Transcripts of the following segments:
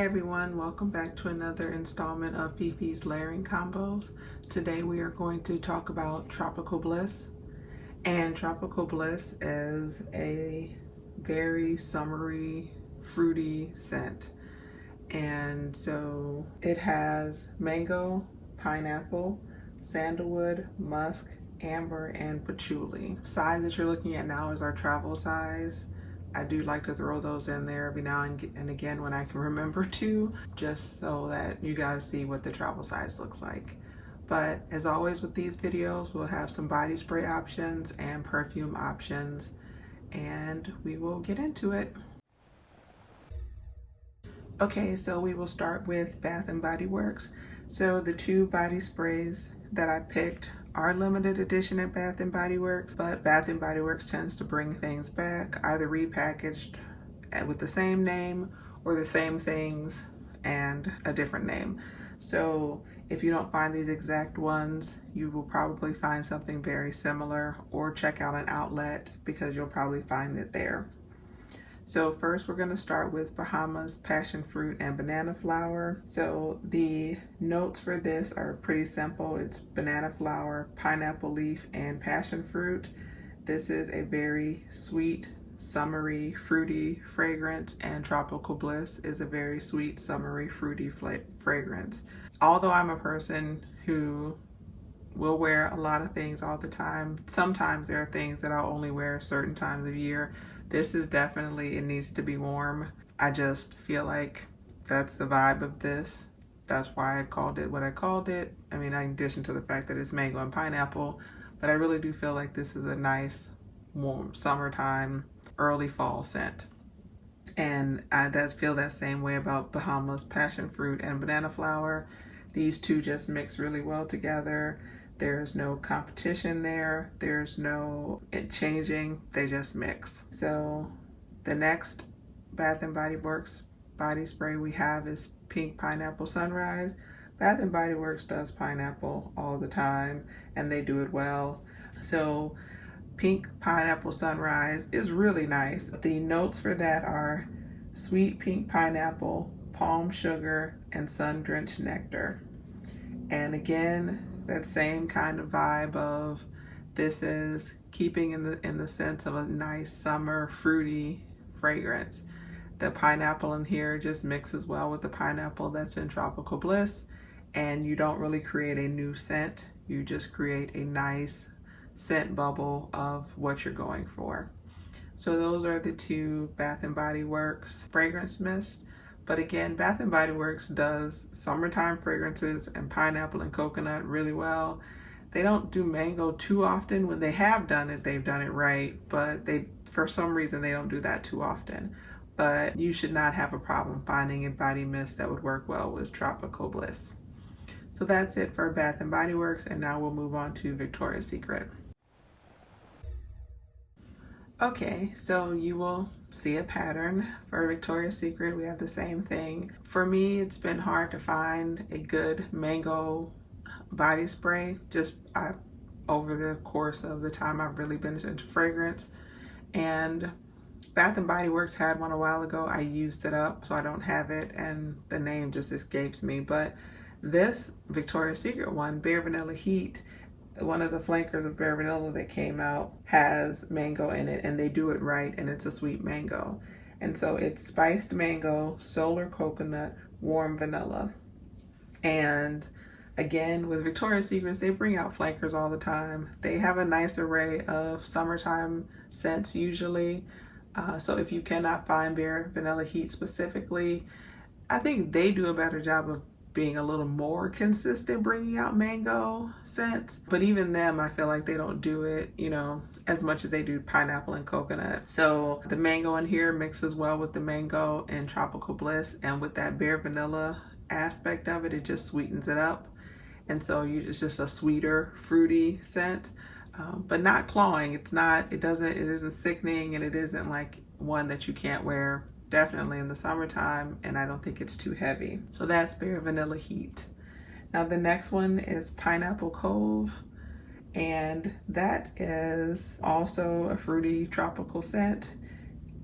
everyone, welcome back to another installment of Fifi's Layering Combos. Today we are going to talk about Tropical Bliss. And Tropical Bliss is a very summery, fruity scent. And so it has mango, pineapple, sandalwood, musk, amber, and patchouli. Size that you're looking at now is our travel size. I do like to throw those in there every now and again when I can remember to, just so that you guys see what the travel size looks like. But as always with these videos, we'll have some body spray options and perfume options, and we will get into it. Okay, so we will start with Bath & Body Works. So the two body sprays that I picked are limited edition at Bath & Body Works, but Bath & Body Works tends to bring things back, either repackaged with the same name or the same things and a different name. So if you don't find these exact ones, you will probably find something very similar, or check out an outlet because you'll probably find it there. So first we're going to start with Bahamas Passion Fruit and Banana Flower. So the notes for this are pretty simple. It's banana flower, pineapple leaf, and passion fruit. This is a very sweet, summery, fruity fragrance, and Tropical Bliss is a very sweet, summery, fruity fragrance. Although I'm a person who will wear a lot of things all the time, sometimes there are things that I'll only wear certain times of year. This is definitely, it needs to be warm. I just feel like that's the vibe of this. That's why I called it what I called it. I mean, in addition to the fact that it's mango and pineapple, but I really do feel like this is a nice, warm, summertime, early fall scent. And I feel that same way about Bahamas Passion Fruit and Banana Flower. These two just mix really well together. There's no competition there. There's no changing. They just mix. So the next Bath & Body Works body spray we have is Pink Pineapple Sunrise. Bath & Body Works does pineapple all the time, and they do it well. So Pink Pineapple Sunrise is really nice. The notes for that are sweet pink pineapple, palm sugar, and sun-drenched nectar. And again, that same kind of vibe of this is keeping in the sense of a nice summer fruity fragrance. The pineapple in here just mixes well with the pineapple that's in Tropical Bliss, and you don't really create a new scent. You just create a nice scent bubble of what you're going for. So those are the two Bath & Body Works fragrance mists. But again, Bath & Body Works does summertime fragrances and pineapple and coconut really well. They don't do mango too often. When they have done it, they've done it right, but for some reason they don't do that too often. But you should not have a problem finding a body mist that would work well with Tropical Bliss. So that's it for Bath & Body Works, and now we'll move on to Victoria's Secret. Okay, so you will see a pattern for Victoria's Secret. We have the same thing. For me, it's been hard to find a good mango body spray over the course of the time I've really been into fragrance. And Bath & Body Works had one a while ago. I used it up, so I don't have it, and the name just escapes me. But this Victoria's Secret one, Bare Vanilla Heat, one of the flankers of Bare Vanilla that came out, has mango in it, and they do it right, and it's a sweet mango. And so it's spiced mango, solar coconut, warm vanilla. And again, with Victoria's Secrets, they bring out flankers all the time. They have a nice array of summertime scents usually. So if you cannot find Bare Vanilla Heat specifically, I think they do a better job of being a little more consistent bringing out mango scents, but even them, I feel like they don't do it, as much as they do pineapple and coconut. So the mango in here mixes well with the mango in Tropical Bliss, and with that bare vanilla aspect of it, it just sweetens it up. And so it's just a sweeter, fruity scent, but not cloying. It isn't sickening, and it isn't like one that you can't wear definitely in the summertime, and I don't think it's too heavy. So that's Bare Vanilla Heat. Now the next one is Pineapple Cove, and that is also a fruity tropical scent,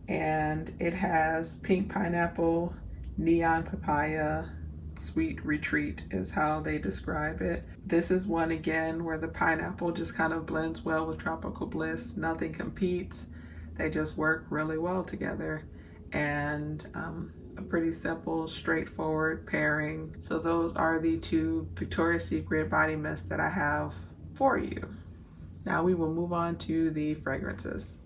and it has pink pineapple, Neon Papaya Sweet Retreat is how they describe it. This is one again where the pineapple just kind of blends well with Tropical Bliss. Nothing competes. They just work really well together. And a pretty simple, straightforward pairing. So those are the two Victoria's Secret body mists that I have for you. Now we will move on to the fragrances.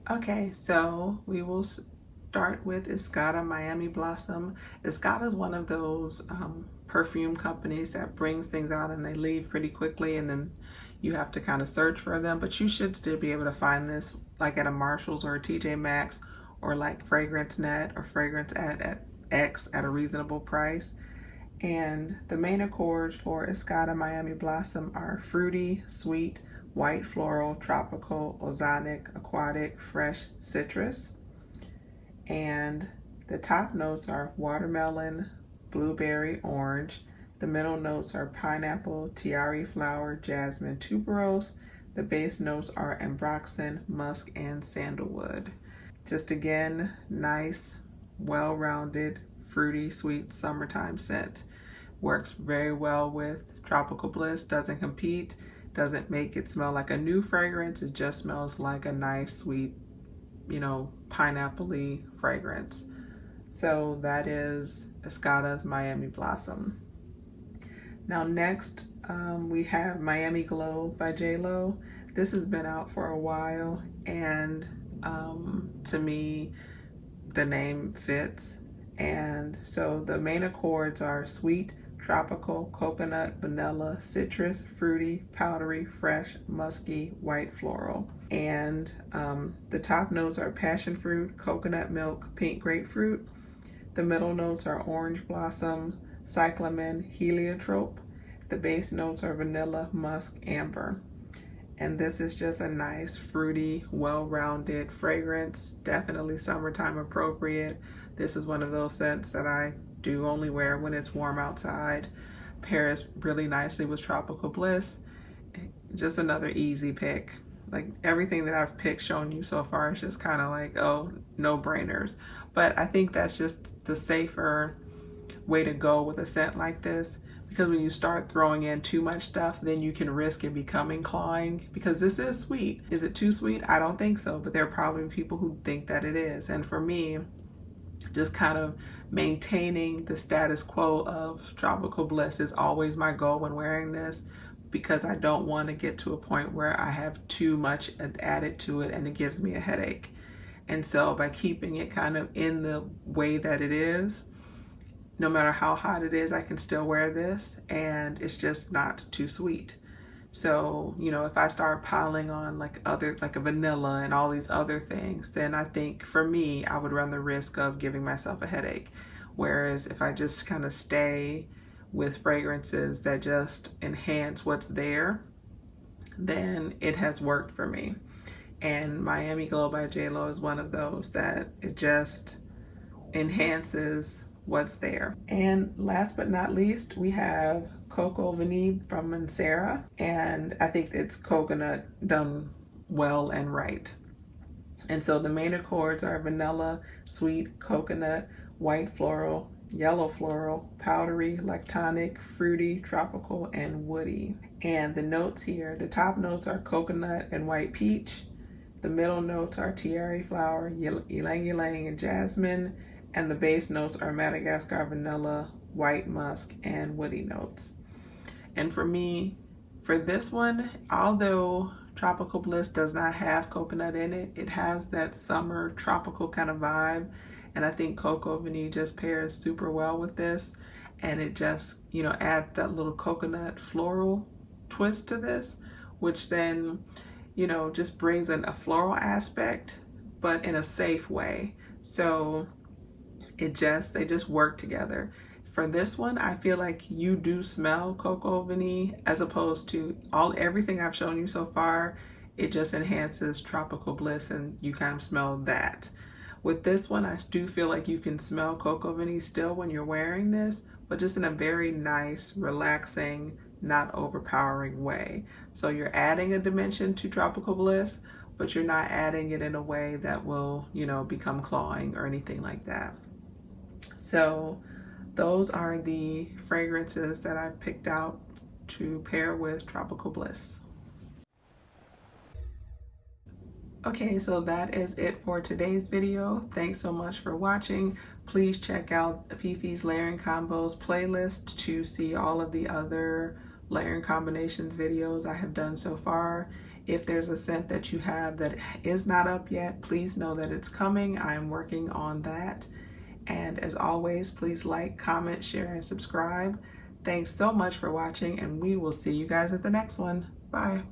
Okay, so we will start with Escada Miami Blossom. Escada is one of those perfume companies that brings things out and they leave pretty quickly, and then you have to kind of search for them, but you should still be able to find this like at a Marshall's or a TJ Maxx or like Fragrance Net or Fragrance at X at a reasonable price. And the main accords for Escada Miami Blossom are fruity, sweet, white floral, tropical, ozonic, aquatic, fresh, citrus. And the top notes are watermelon, blueberry, orange. The middle notes are pineapple, tiare flower, jasmine, tuberose. The base notes are ambroxan, musk, and sandalwood. Just again, nice, well-rounded, fruity, sweet summertime scent. Works very well with Tropical Bliss, doesn't compete, doesn't make it smell like a new fragrance. It just smells like a nice, sweet, pineapple-y fragrance. So that is Escada's Miami Blossom. Now next, we have Miami Glow by J.Lo. This has been out for a while, and to me, the name fits. And so the main accords are sweet, tropical, coconut, vanilla, citrus, fruity, powdery, fresh, musky, white floral. And the top notes are passion fruit, coconut milk, pink grapefruit. The middle notes are orange blossom, cyclamen, heliotrope. The base notes are vanilla, musk, amber. And this is just a nice, fruity, well-rounded fragrance. Definitely summertime appropriate. This is one of those scents that I do only wear when it's warm outside. Pairs really nicely with Tropical Bliss. Just another easy pick. Like everything that I've picked, shown you so far, is just kind of like, oh, no-brainers. But I think that's just the safer way to go with a scent like this, because when you start throwing in too much stuff, then you can risk it becoming cloying, because this is sweet. Is it too sweet? I don't think so, but there are probably people who think that it is. And for me, just kind of maintaining the status quo of Tropical Bliss is always my goal when wearing this, because I don't want to get to a point where I have too much added to it and it gives me a headache. And so by keeping it kind of in the way that it is, no matter how hot it is, I can still wear this and it's just not too sweet. So, if I start piling on like a vanilla and all these other things, then I think for me, I would run the risk of giving myself a headache. Whereas if I just kind of stay with fragrances that just enhance what's there, then it has worked for me. And Miami Glow by J.Lo is one of those that it just enhances what's there. And last but not least, we have Coco Vanille from Mancera, and I think it's coconut done well and right. And so the main accords are vanilla, sweet, coconut, white floral, yellow floral, powdery, lactonic, fruity, tropical, and woody. And the notes here, the top notes are coconut and white peach. The middle notes are tiare flower, ylang ylang, and jasmine. And the base notes are Madagascar vanilla, white musk, and woody notes. And for me, for this one, although Tropical Bliss does not have coconut in it, it has that summer tropical kind of vibe. And I think Coco Vanille just pairs super well with this. And it just, adds that little coconut floral twist to this, which then, just brings in a floral aspect, but in a safe way. So they just work together. For this one, I feel like you do smell Coco Vanille, as opposed to everything I've shown you so far. It just enhances Tropical Bliss and you kind of smell that. With this one, I do feel like you can smell Coco Vanille still when you're wearing this, but just in a very nice, relaxing, not overpowering way. So you're adding a dimension to Tropical Bliss, but you're not adding it in a way that will, you know, become cloying or anything like that. So those are the fragrances that I picked out to pair with Tropical Bliss. Okay, so that is it for today's video. Thanks so much for watching. Please check out Fifi's Layering Combos playlist to see all of the other layering combinations videos I have done so far. If there's a scent that you have that is not up yet, please know that it's coming. I am working on that. And as always, please like, comment, share, and subscribe. Thanks so much for watching, and we will see you guys at the next one. Bye.